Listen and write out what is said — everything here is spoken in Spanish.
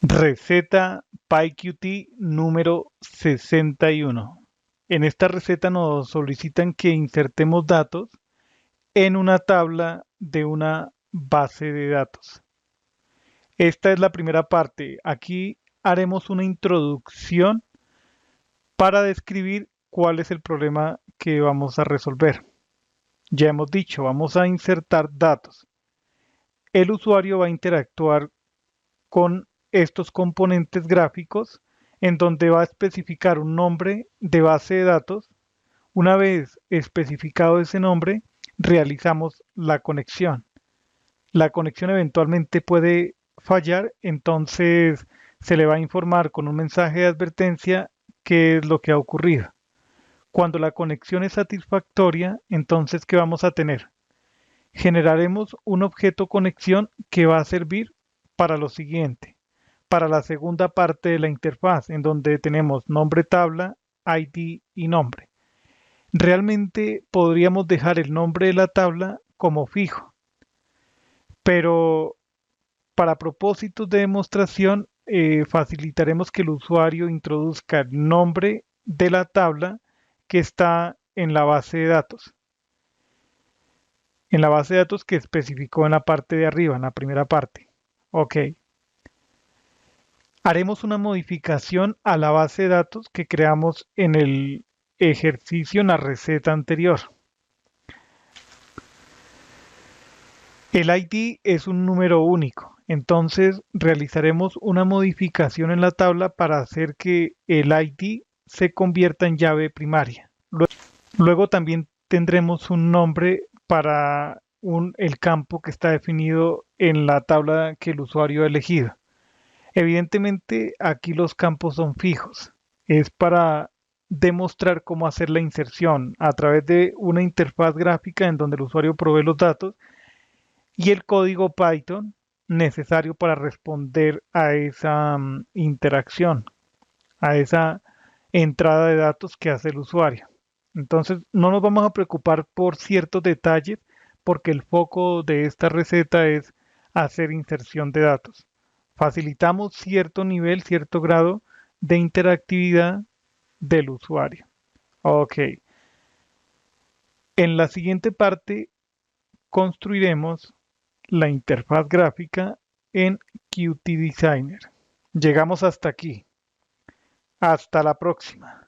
Receta PyQt número 61. En esta receta nos solicitan que insertemos datos en una tabla de una base de datos. Esta es la primera parte. Aquí haremos una introducción para describir cuál es el problema que vamos a resolver. Ya hemos dicho, vamos a insertar datos. El usuario va a interactuar con estos componentes gráficos en donde va a especificar un nombre de base de datos. Una vez especificado ese nombre, realizamos la conexión. La conexión eventualmente puede fallar, entonces se le va a informar con un mensaje de advertencia qué es lo que ha ocurrido. Cuando la conexión es satisfactoria, entonces, ¿qué vamos a tener? Generaremos un objeto conexión que va a servir para lo siguiente, para la segunda parte de la interfaz, en donde tenemos nombre tabla, ID y nombre. Realmente podríamos dejar el nombre de la tabla como fijo, pero para propósitos de demostración facilitaremos que el usuario introduzca el nombre de la tabla que está en la base de datos. En la base de datos que especificó en la parte de arriba, en la primera parte. Ok. Haremos una modificación a la base de datos que creamos en el ejercicio en la receta anterior. El ID es un número único, entonces realizaremos una modificación en la tabla para hacer que el ID se convierta en llave primaria. Luego también tendremos un nombre para el campo que está definido en la tabla que el usuario ha elegido. Evidentemente aquí los campos son fijos. Es para demostrar cómo hacer la inserción a través de una interfaz gráfica en donde el usuario provee los datos y el código Python necesario para responder a esa interacción, a esa entrada de datos que hace el usuario. Entonces no nos vamos a preocupar por ciertos detalles porque el foco de esta receta es hacer inserción de datos. Facilitamos cierto nivel, cierto grado de interactividad del usuario. Ok. En la siguiente parte construiremos la interfaz gráfica en Qt Designer. Llegamos hasta aquí. Hasta la próxima.